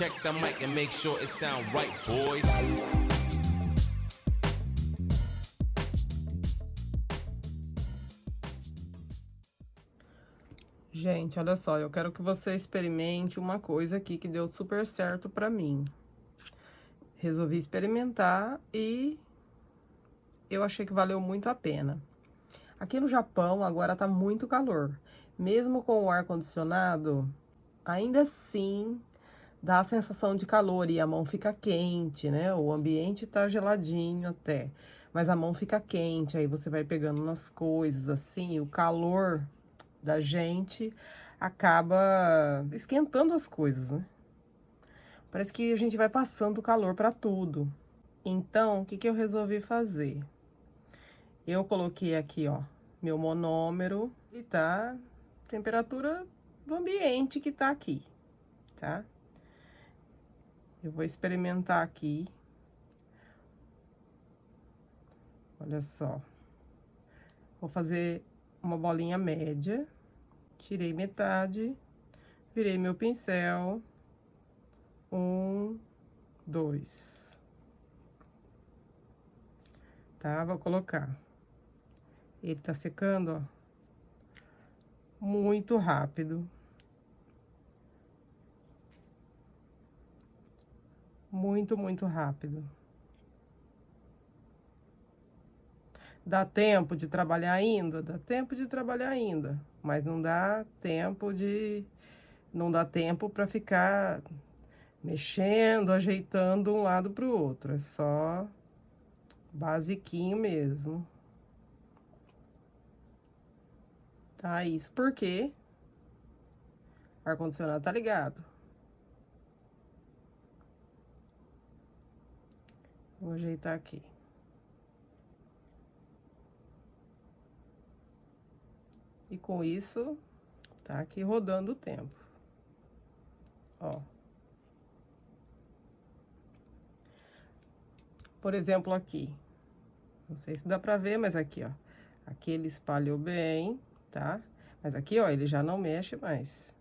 check the mic and make sure it sound right, boys. Gente, olha só, eu quero que você experimente uma coisa aqui que deu super certo pra mim. Resolvi experimentar e eu achei que valeu muito a pena. Aqui no Japão agora tá muito calor. Mesmo com o ar-condicionado, ainda assim dá a sensação de calor e a mão fica quente, né? O ambiente tá geladinho até, mas a mão fica quente, aí você vai pegando nas coisas assim, o calor da gente acaba esquentando as coisas, né? Parece que a gente vai passando calor para tudo. Então, o que que eu resolvi fazer? Eu coloquei aqui, ó, meu manômetro e tá temperatura do ambiente que tá aqui, tá? Eu vou experimentar aqui. Olha só. Vou fazer uma bolinha média. Tirei metade. Virei meu pincel. 1, 2. Tá? Vou colocar. Ele tá secando, ó. Muito rápido. Muito, muito rápido. Dá tempo de trabalhar ainda? Dá tempo de trabalhar ainda. Mas não dá tempo de... Não dá tempo para ficar mexendo, ajeitando um lado pro outro. É só basiquinho mesmo. Tá? Isso porque o ar-condicionado tá ligado. Vou ajeitar aqui. E com isso, tá aqui rodando o tempo. Ó. Por exemplo, aqui. Não sei se dá pra ver, mas aqui, ó. Aqui ele espalhou bem, tá? Mas aqui, ó, ele já não mexe mais.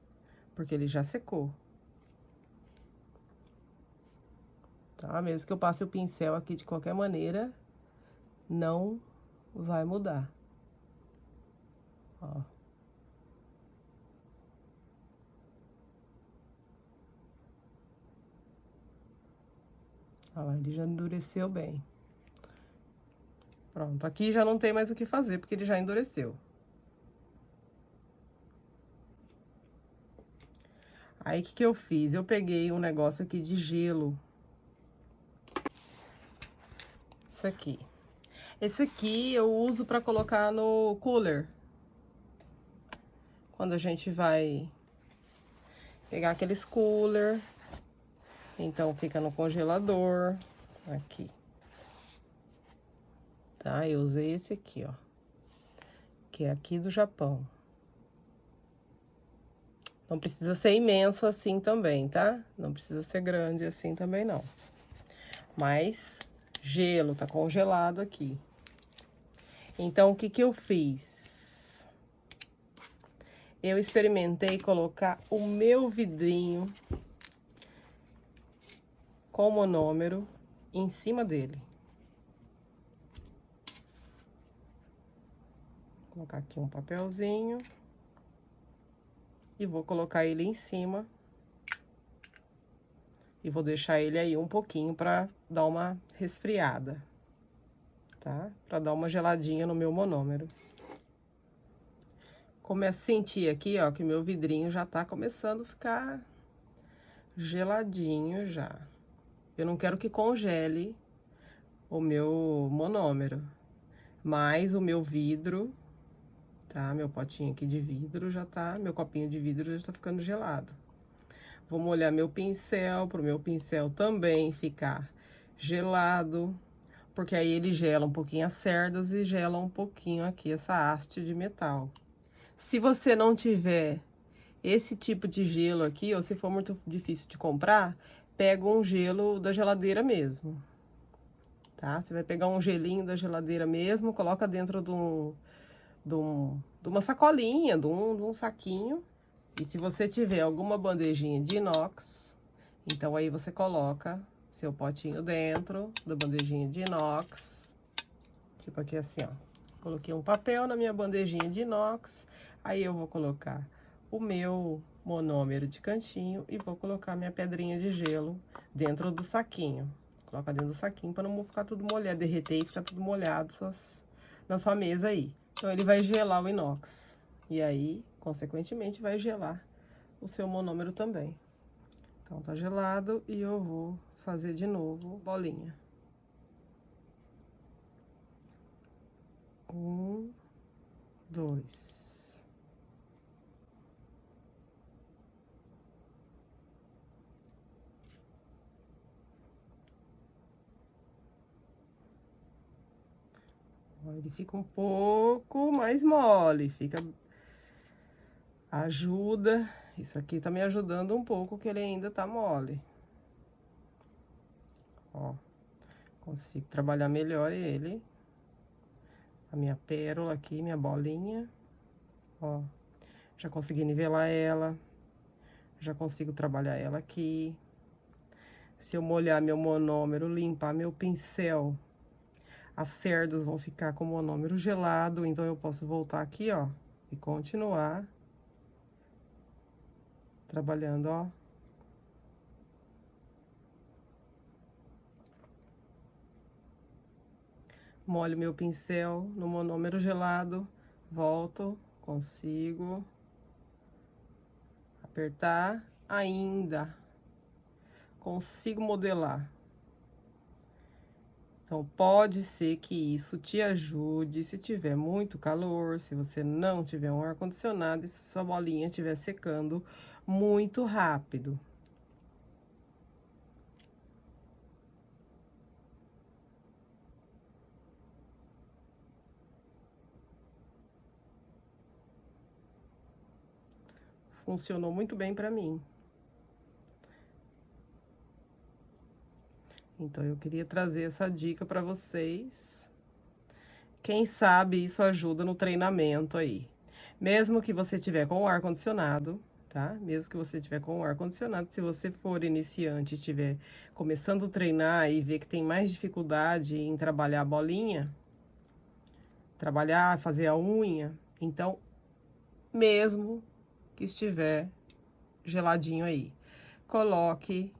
Porque ele já secou. Tá? Mesmo que eu passe o pincel aqui de qualquer maneira, não vai mudar. Ó. Ó, ele já endureceu bem. Pronto, aqui já não tem mais o que fazer, porque ele já endureceu. Aí, o que que eu fiz? Eu peguei um negócio aqui de gelo. Isso aqui. Esse aqui eu uso pra colocar no cooler. Quando a gente vai pegar aqueles cooler. Então, fica no congelador. Aqui. Tá? Eu usei esse aqui, ó. Que é aqui do Japão. Não precisa ser imenso assim também, tá? Não precisa ser grande assim também, não. Mas, gelo, tá congelado aqui. Então, o que que eu fiz? Eu experimentei colocar o meu vidrinho com monômero em cima dele. Vou colocar aqui um papelzinho. E vou colocar ele em cima. E vou deixar ele aí um pouquinho pra dar uma resfriada. Tá? Pra dar uma geladinha no meu monômero. Começo a sentir aqui, ó, que meu vidrinho já tá começando a ficar geladinho já. Eu não quero que congele o meu monômero. Mas o meu vidro, tá? Meu potinho aqui de vidro já tá... Meu copinho de vidro já tá ficando gelado. Vou molhar meu pincel, pro meu pincel também ficar gelado. Porque aí ele gela um pouquinho as cerdas e gela um pouquinho aqui essa haste de metal. Se você não tiver esse tipo de gelo aqui, ou se for muito difícil de comprar, pega um gelo da geladeira mesmo. Tá? Você vai pegar um gelinho da geladeira mesmo, coloca dentro de uma sacolinha, de um saquinho. E se você tiver alguma bandejinha de inox, Então, aí você coloca seu potinho dentro da bandejinha de inox. Tipo aqui assim, ó. Coloquei um papel na minha bandejinha de inox. Aí eu vou colocar o meu monômero de cantinho e vou colocar minha pedrinha de gelo dentro do saquinho. Coloca dentro do saquinho para não ficar tudo molhado, derreter e ficar tudo molhado na sua mesa aí. Então, ele vai gelar o inox. E aí, consequentemente, vai gelar o seu monômero também. Então, tá gelado e eu vou fazer de novo bolinha. 1, 2. Ele fica um pouco mais mole, ajuda. Isso aqui tá me ajudando um pouco, que ele ainda tá mole. Ó, consigo trabalhar melhor ele. A minha pérola aqui, minha bolinha. Ó, já consegui nivelar ela. Já consigo trabalhar ela aqui. Se eu molhar meu monômero, limpar meu pincel, as cerdas vão ficar com o monômero gelado. Então, eu posso voltar aqui, ó, e continuar trabalhando, ó. Molho meu pincel no monômero gelado, volto, consigo apertar ainda, consigo modelar. Então, pode ser que isso te ajude se tiver muito calor, se você não tiver um ar-condicionado e se sua bolinha estiver secando muito rápido. Funcionou muito bem para mim. Então, eu queria trazer essa dica para vocês. Quem sabe isso ajuda no treinamento aí. Mesmo que você tiver com o ar-condicionado, tá? Mesmo que você tiver com o ar-condicionado, se você for iniciante e estiver começando a treinar e ver que tem mais dificuldade em trabalhar a bolinha, fazer a unha, então, mesmo que estiver geladinho aí, coloque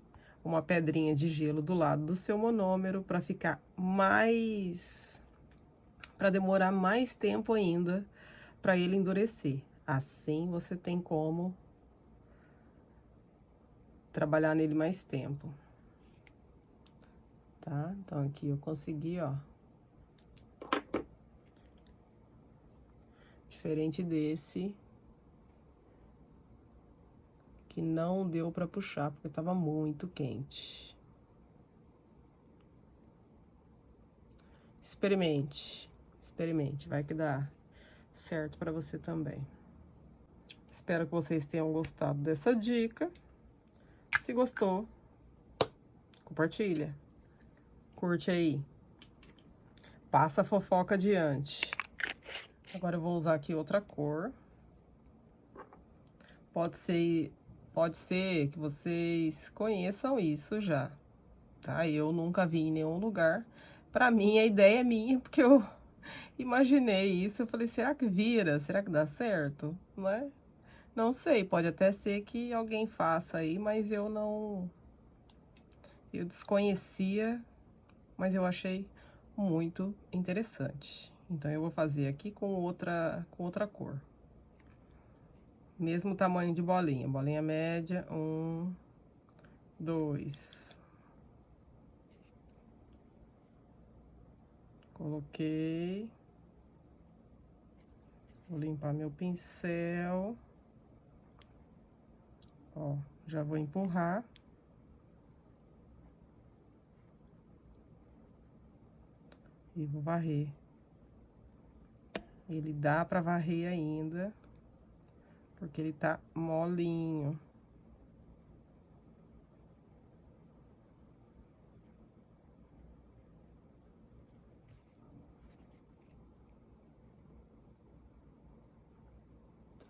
uma pedrinha de gelo do lado do seu monômero para ficar para demorar mais tempo ainda para ele endurecer. Assim você tem como trabalhar nele mais tempo. Tá? Então, aqui eu consegui, ó. Diferente desse, que não deu pra puxar, porque tava muito quente. Experimente, vai que dá certo pra você também. Espero que vocês tenham gostado dessa dica. Se gostou, compartilha, curte aí, passa a fofoca adiante. Agora eu vou usar aqui outra cor. Pode ser que vocês conheçam isso já, tá? Eu nunca vi em nenhum lugar. Pra mim, a ideia é minha, porque eu imaginei isso. Eu falei, será que vira? Será que dá certo? Não é? Não sei, pode até ser que alguém faça aí, mas eu não... Eu desconhecia, mas eu achei muito interessante. Então, eu vou fazer aqui com outra cor. Mesmo tamanho de bolinha. Bolinha média, 1, 2. Coloquei. Vou limpar meu pincel. Ó, já vou empurrar. E vou varrer. Ele dá pra varrer ainda, porque ele tá molinho.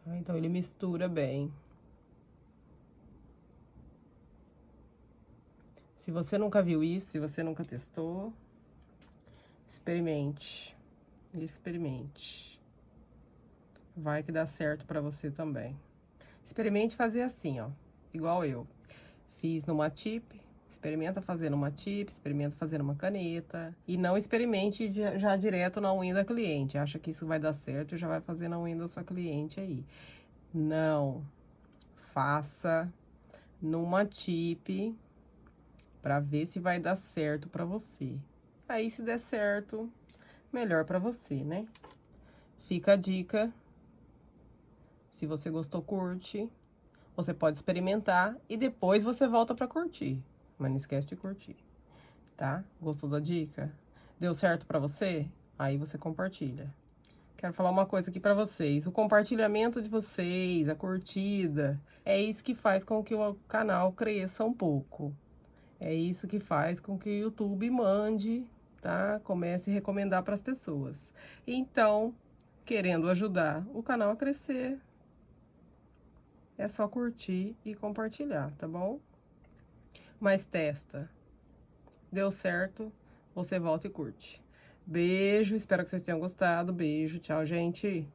Tá? Então, ele mistura bem. Se você nunca viu isso, se você nunca testou, experimente. Experimente. Vai que dá certo pra você também. Experimente fazer assim, ó. Igual eu. Fiz numa tip. Experimenta fazer numa tip, experimenta fazer numa caneta. E não experimente já direto na unha da cliente. Acha que isso vai dar certo e já vai fazer na unha da sua cliente aí. Não. Faça numa tip pra ver se vai dar certo pra você. Aí, se der certo, melhor pra você, né? Fica a dica. Se você gostou, curte. Você pode experimentar e depois você volta pra curtir. Mas não esquece de curtir, tá? Gostou da dica? Deu certo pra você? Aí você compartilha. Quero falar uma coisa aqui pra vocês. O compartilhamento de vocês, a curtida, é isso que faz com que o canal cresça um pouco. É isso que faz com que o YouTube mande, tá? Comece a recomendar para as pessoas. Então, querendo ajudar o canal a crescer, é só curtir e compartilhar, tá bom? Mas testa. Deu certo, você volta e curte. Beijo, espero que vocês tenham gostado. Beijo, tchau, gente.